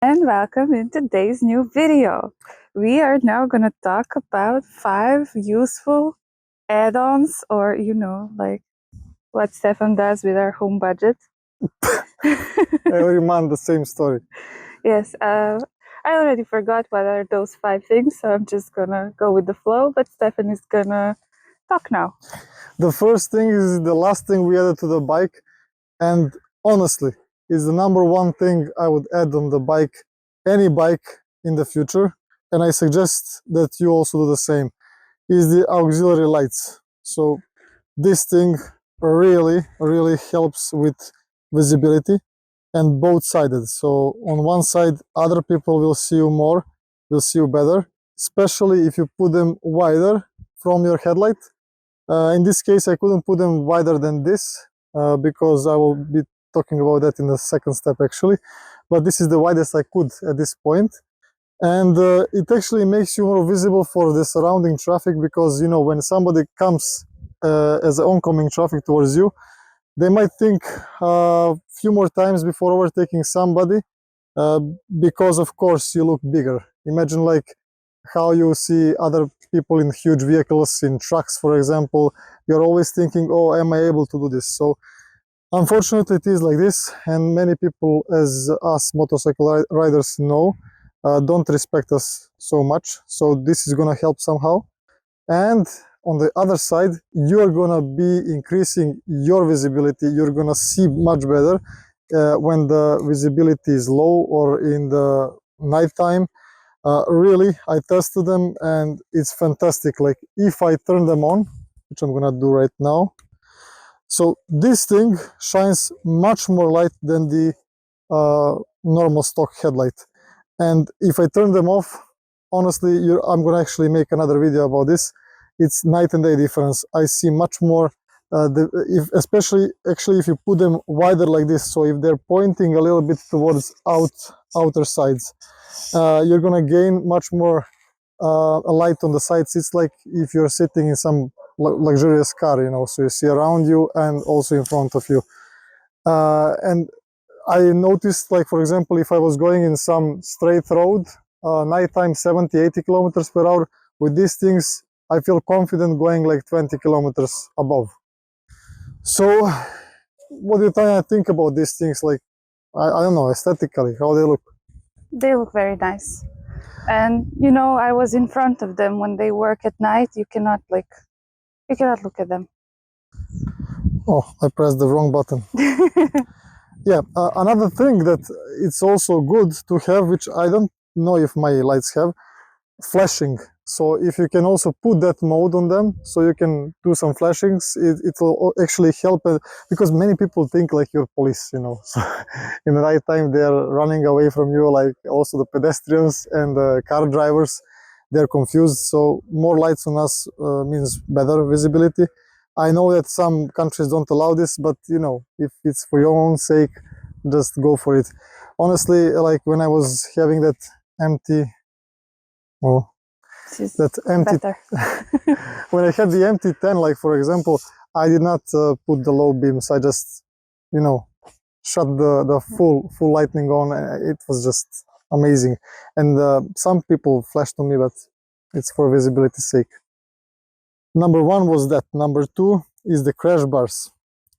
and welcome in today's new video. We are now going to talk about 5 useful add-ons, or like what Stefan does with our home budget. Every month the same story. Yes, I already forgot what are those 5 things, so I'm just gonna go with the flow, but Stefan is gonna talk now. The first thing is the last thing we added to the bike, and honestly is the number one thing I would add on the bike, any bike in the future, and I suggest that you also do the same, is the auxiliary lights. So this thing really helps with visibility, and both-sided. So on one side other people will see you more, will see you better, especially if you put them wider from your headlight. In this case I couldn't put them wider than this because I will be talking about that in the second step actually, but this is the widest I could at this point. And it actually makes you more visible for the surrounding traffic, because when somebody comes as oncoming traffic towards you, they might think a few more times before overtaking somebody, because of course you look bigger. Imagine like how you see other people in huge vehicles, in trucks for example. You're always thinking, oh, am I able to do this? So unfortunately it is like this, and many people, as us motorcycle riders know, don't respect us so much. So this is gonna help somehow. And on the other side, you're gonna be increasing your visibility. You're gonna see much better when the visibility is low or in the nighttime. Really, I tested them and it's fantastic. Like if I turn them on, which I'm gonna do right now, so this thing shines much more light than the normal stock headlight. And if I turn them off, honestly, I'm gonna actually make another video about this. It's night and day difference. I see much more, especially if you put them wider like this. So if they're pointing a little bit towards outer sides, you're gonna gain much more light on the sides. It's like if you're sitting in some luxurious car, so you see around you and also in front of you. And I noticed, like for example, if I was going in some straight road, nighttime 70-80 kilometers per hour, with these things I feel confident going like 20 kilometers above. So what do you think about these things? Like I don't know, aesthetically, how they look? They look very nice. And I was in front of them when they work at night. You cannot look at them. Oh, I pressed the wrong button. Yeah, another thing that it's also good to have, which I don't know if my lights have, flashing. So if you can also put that mode on them, so you can do some flashings, it will actually help, because many people think like you're police, so in the night time they're running away from you, like also the pedestrians and the car drivers, they're confused. So more lights on us means better visibility. I know that some countries don't allow this, but if it's for your own sake, just go for it. Honestly, like when I was having that empty, when I had the empty 10, like for example, I did not put the low beams. I just, shut the full lightning on. It was just amazing. And some people flashed on me, but it's for visibility's sake. Number 1 was that. Number 2 is the crash bars.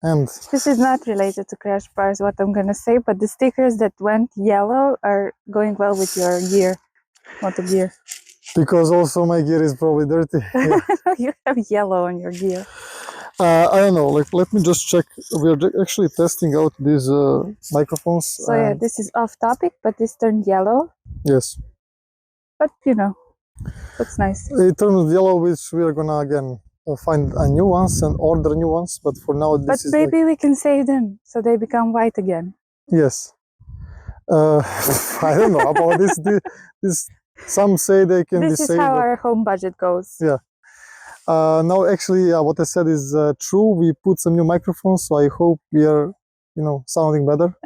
And this is not related to crash bars, what I'm gonna say, but the stickers that went yellow are going well with your gear, Moto gear. Because also my gear is probably dirty. Yeah. You have yellow on your gear. I don't know, like let me just check. We're actually testing out these microphones. So yeah, this is off topic, but this turned yellow. Yes. But looks nice. It turned yellow, which we are gonna again find a new ones and order new ones, but for now this is maybe like... we can save them so they become white again. Yes. I don't know about this. This some say they can this be saved. This is how our home budget goes. Yeah. No, actually, what I said is true. We put some new microphones, so I hope we are, sounding better.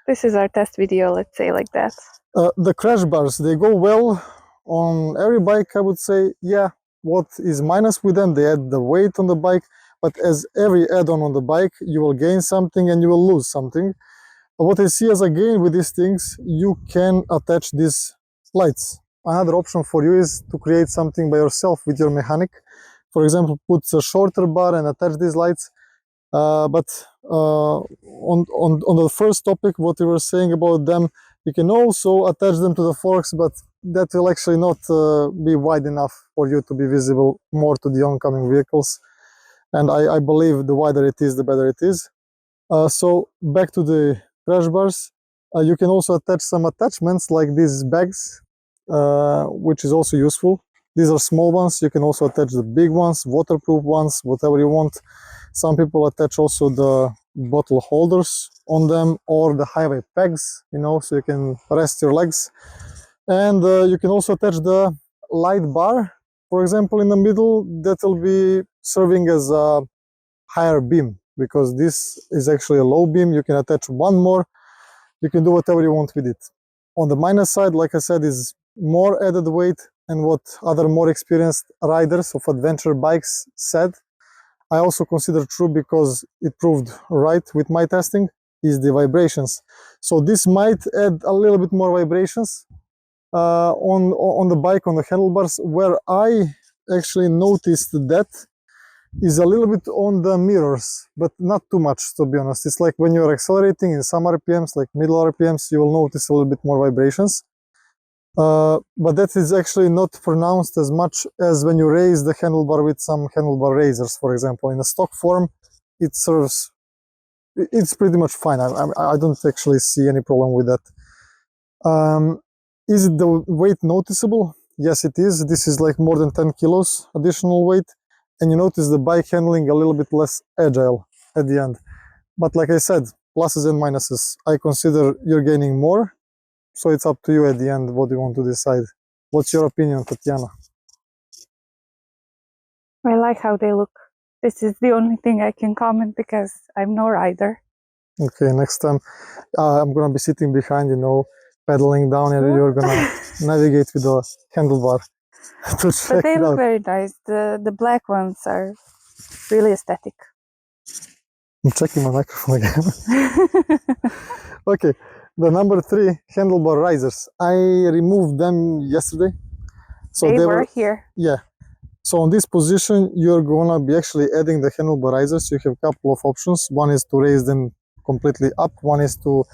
This is our test video, let's say like that. The crash bars, they go well on every bike, I would say. Yeah, what is minus with them, they add the weight on the bike, but as every add-on on the bike, you will gain something and you will lose something. what I see as a gain with these things, you can attach these lights. Another option for you is to create something by yourself with your mechanic. For example, put a shorter bar and attach these lights. But on the first topic, what we were saying about them, you can also attach them to the forks, but that will actually not be wide enough for you to be visible more to the oncoming vehicles. And I believe the wider it is, the better it is. So back to the crash bars, you can also attach some attachments like these bags, which is also useful. These are small ones. You can also attach the big ones, waterproof ones, whatever you want. Some people attach also the bottle holders on them or the highway pegs, you know, so you can rest your legs. And you can also attach the light bar, for example, in the middle, that will be serving as a higher beam, because this is actually a low beam. You can attach one more. You can do whatever you want with it. On the minus side, like I said, is more added weight, and what other more experienced riders of adventure bikes said, I also consider true because it proved right with my testing, is the vibrations. So this might add a little bit more vibrations on the bike, on the handlebars. Where I actually noticed that is a little bit on the mirrors, but not too much, to be honest. It's like when you're accelerating in some RPMs, like middle RPMs, you will notice a little bit more vibrations. But that is actually not pronounced as much as when you raise the handlebar with some handlebar raisers, for example. In a stock form, it serves, it's pretty much fine. I don't actually see any problem with that. Is the weight noticeable? Yes, it is. This is like more than 10 kilos additional weight. And you notice the bike handling a little bit less agile at the end. But like I said, pluses and minuses. I consider you're gaining more. So it's up to you at the end what you want to decide. What's your opinion, Tatiana? I like how they look. This is the only thing I can comment because I'm no rider. Okay, next time I'm gonna be sitting behind, you know, pedaling down, and you're gonna navigate with the handlebar to check But they it look out. very nice. The black ones are really aesthetic. I'm checking my microphone again. Okay, the number 3 handlebar risers. I removed them yesterday. So they were here. Yeah. So on this position, you're gonna be actually adding the handlebar risers. You have a couple of options. One is to raise them completely up. One is to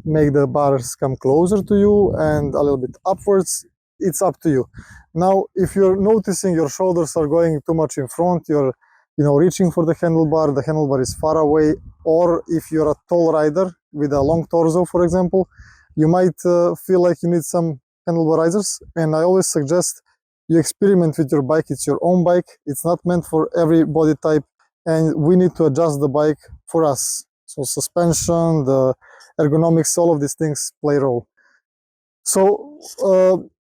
make the bars come closer to you and a little bit upwards. It's up to you. Now, if you're noticing your shoulders are going too much in front, you're reaching for the handlebar is far away, or if you're a tall rider with a long torso, for example, you might feel like you need some handlebar risers. And I always suggest you experiment with your bike. It's your own bike. It's not meant for every body type, and we need to adjust the bike for us. So suspension, the ergonomics, all of these things play a role. So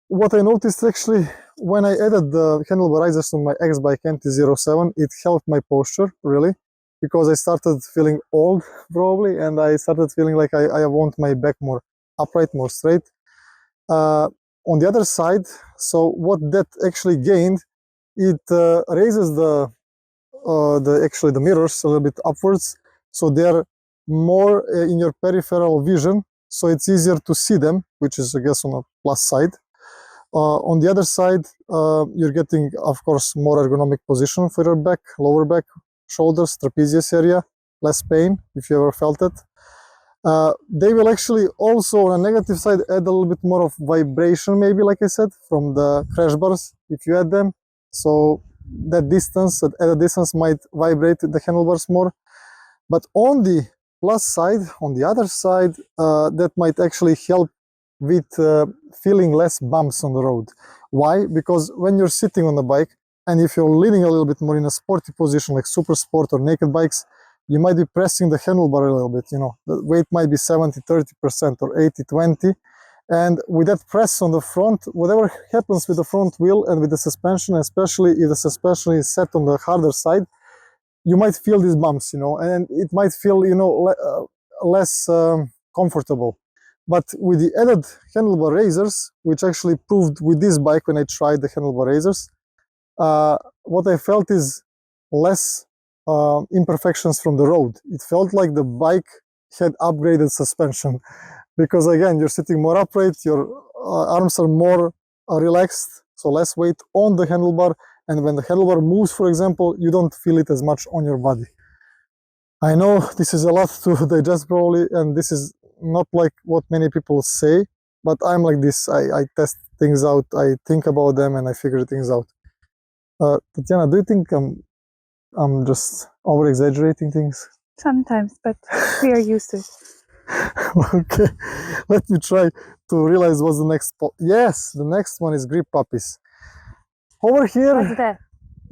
what I noticed actually when I added the handlebar risers on my X-Bike MT-07, it helped my posture really, because I started feeling old probably, and I started feeling like I want my back more upright, more straight. On the other side, so what that actually gained, it raises the actually the mirrors a little bit upwards, so they're more in your peripheral vision, so it's easier to see them, which is I guess on a plus side. On the other side, you're getting, of course, more ergonomic position for your back, lower back, shoulders, trapezius area, less pain if you ever felt it. They will actually also, on a negative side, add a little bit more of vibration, maybe, like I said, from the crash bars if you add them. So that distance, at a distance, might vibrate the handlebars more. But on the plus side, on the other side, that might actually help with feeling less bumps on the road. Why? Because when you're sitting on the bike, and if you're leaning a little bit more in a sporty position like super sport or naked bikes, you might be pressing the handlebar a little bit, the weight might be 70-30% or 80-20. And with that press on the front, whatever happens with the front wheel and with the suspension, especially if the suspension is set on the harder side, you might feel these bumps, and it might feel, less comfortable. But with the added handlebar raisers, which actually proved with this bike when I tried the handlebar raisers, what I felt is less imperfections from the road. It felt like the bike had upgraded suspension, because again, you're sitting more upright, your arms are more relaxed, so less weight on the handlebar, and when the handlebar moves, for example, you don't feel it as much on your body. I know this is a lot to digest probably, and this is not like what many people say, but I'm like this. I test things out, I think about them, and I figure things out. Tatiana, do you think I'm just over exaggerating things? Sometimes, but we are used to it. Okay, let me try to realize what's the next yes, the next one is grip puppies. Over here, What's that?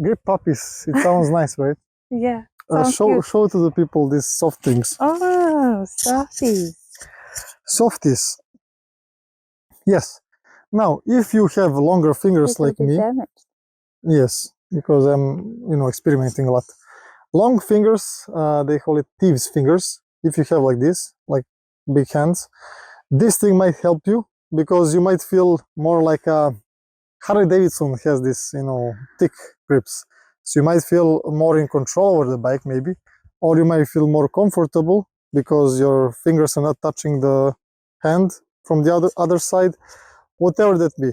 grip puppies. It sounds nice, right? Yeah. Show to the people these soft things. Oh, softies. Softies. Yes. Now, if you have longer fingers like me, Damaged. yes, because I'm experimenting a lot. Long fingers, they call it thieves' fingers. If you have like this, like big hands, this thing might help you because you might feel more like a Harley Davidson has this, thick grips. So you might feel more in control over the bike maybe, or you might feel more comfortable because your fingers are not touching the hand from the other side, whatever that be.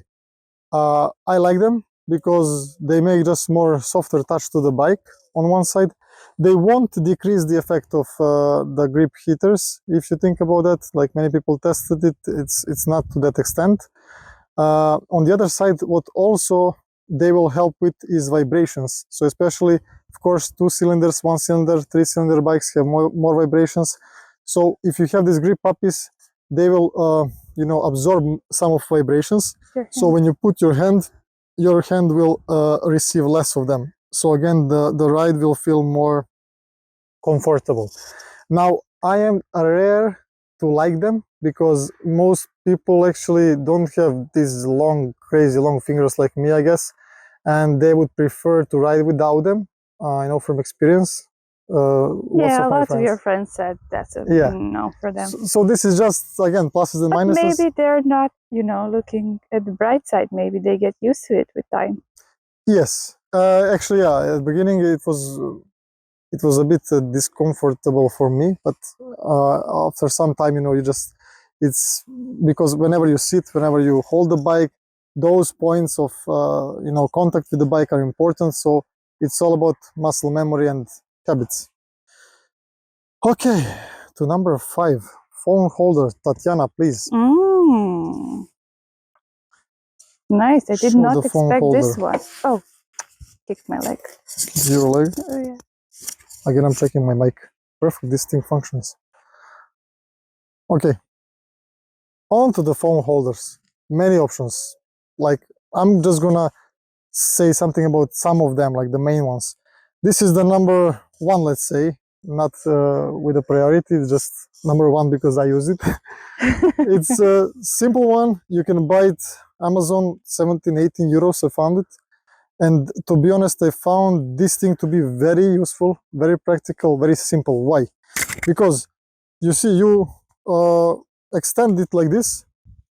I like them because they make just more softer touch to the bike on one side. They won't decrease the effect of the grip heaters. If you think about that, like many people tested it, it's not to that extent. On the other side, what also they will help with is vibrations. So especially, of course, 2 cylinders, 1 cylinder, 3-cylinder bikes have more vibrations. So if you have these grip puppies, they will absorb some of vibrations. So when you put your hand will receive less of them. So again, the ride will feel more comfortable. Now, I am rare to like them because most people actually don't have these crazy long fingers like me, I guess, and they would prefer to ride without them. I know from experience. Yeah, a lot of your friends said that's a no for them. So this is just, again, pluses and minuses. Maybe they're not, looking at the bright side. Maybe they get used to it with time. Yes, actually, yeah. At the beginning, it was a bit discomfortable for me, but after some time, it's because whenever you sit, whenever you hold the bike, those points of contact with the bike are important. So it's all about muscle memory and habits. Okay, to number 5, phone holder. Tatiana, please. Nice. I did not expect this one. Oh, kicked my leg. Your leg? Oh, yeah. Again, I'm checking my mic. Perfect, this thing functions. Okay. On to the phone holders. Many options. Like, I'm just gonna say something about some of them, like the main ones. This is the number 1, let's say, not with a priority, it's just number 1 because I use it. It's a simple one. You can buy it Amazon, 17-18 euros. I found it. And to be honest, I found this thing to be very useful, very practical, very simple. Why? Because you see, you extend it like this,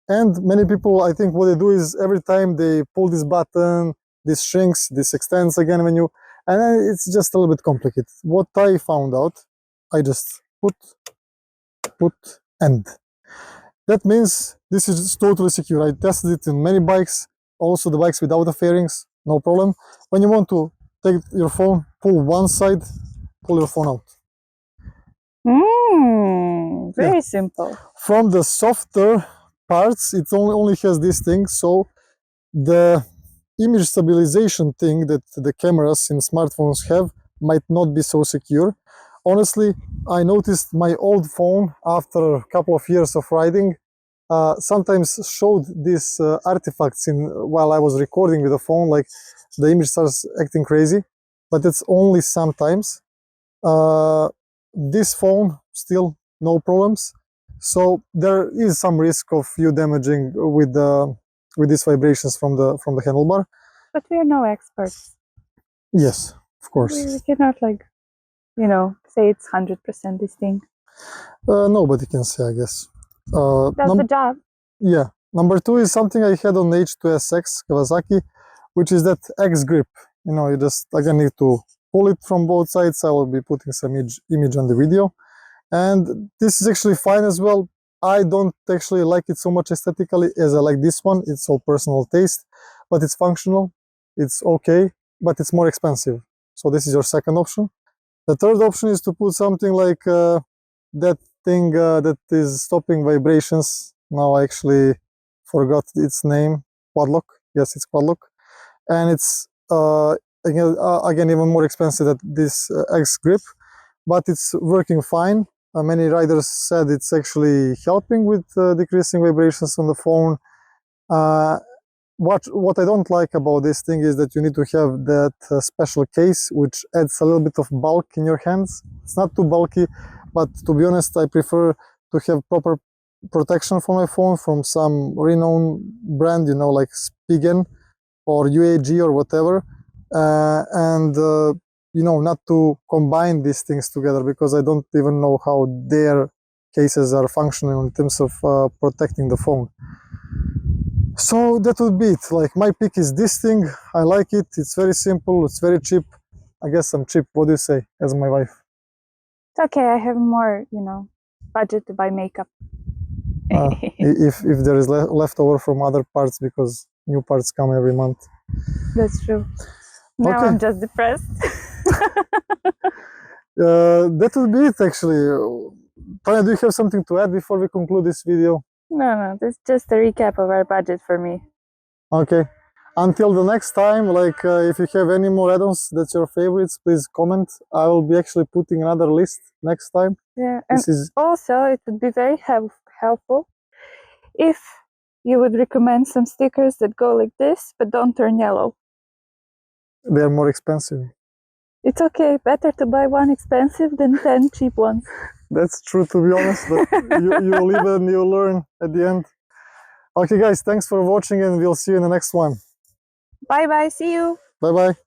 and many people, I think what they do is every time they pull this button, this shrinks, this extends again and it's just a little bit complicated. What I found out, I just put, end. That means this is totally secure. I tested it in many bikes, also the bikes without the fairings, no problem. When you want to take your phone, pull one side, pull your phone out. Very simple. From the softer parts, it only has this thing, so the image stabilization thing that the cameras in smartphones have might not be so secure. Honestly, I noticed my old phone, after a couple of years of riding, sometimes showed these artifacts while I was recording with the phone, like the image starts acting crazy, but it's only sometimes. This phone, still no problems. So there is some risk of you damaging with these vibrations from the handlebar. But we are no experts. Yes, of course. We cannot say it's 100% this thing. Nobody can say, I guess. That's the job. Yeah. Number 2 is something I had on H2SX Kawasaki, which is that X grip. You just, again, need to pull it from both sides. I will be putting some image on the video. And this is actually fine as well. I don't actually like it so much aesthetically as I like this one. It's all personal taste, but it's functional. It's okay, but it's more expensive. So this is your second option. The third option is to put something like that thing that is stopping vibrations. Now I actually forgot its name. Quad lock. Yes, it's quad lock, and it's again even more expensive than this X grip, but it's working fine. Many riders said it's actually helping with decreasing vibrations on the phone. Uh, what I don't like about this thing is that you need to have that special case, which adds a little bit of bulk in your hands. It's not too bulky, but to be honest, I prefer to have proper protection for my phone from some renowned brand, you know, like Spigen or UAG or whatever, and you know, not to combine these things together, because I don't even know how their cases are functioning in terms of protecting the phone. So that would be it. Like, my pick is this thing. I like it. It's very simple. It's very cheap. I guess I'm cheap. What do you say, as my wife? It's okay. I have more, you know, budget to buy makeup. If there is leftover from other parts, because new parts come every month. That's true. Now Okay. I'm just depressed. That would be it, actually. Tanya, do you have something to add before we conclude this video? No, this is just a recap of our budget for me. Okay. Until the next time, like if you have any more add-ons that's your favorites, please comment. I will be actually putting another list next time. Yeah, and also it would be very helpful if you would recommend some stickers that go like this but don't turn yellow. They are more expensive. It's okay. Better to buy one expensive than 10 cheap ones. That's true, to be honest, but you live and you learn at the end. Okay, guys, thanks for watching, and we'll see you in the next one. Bye-bye. See you. Bye-bye.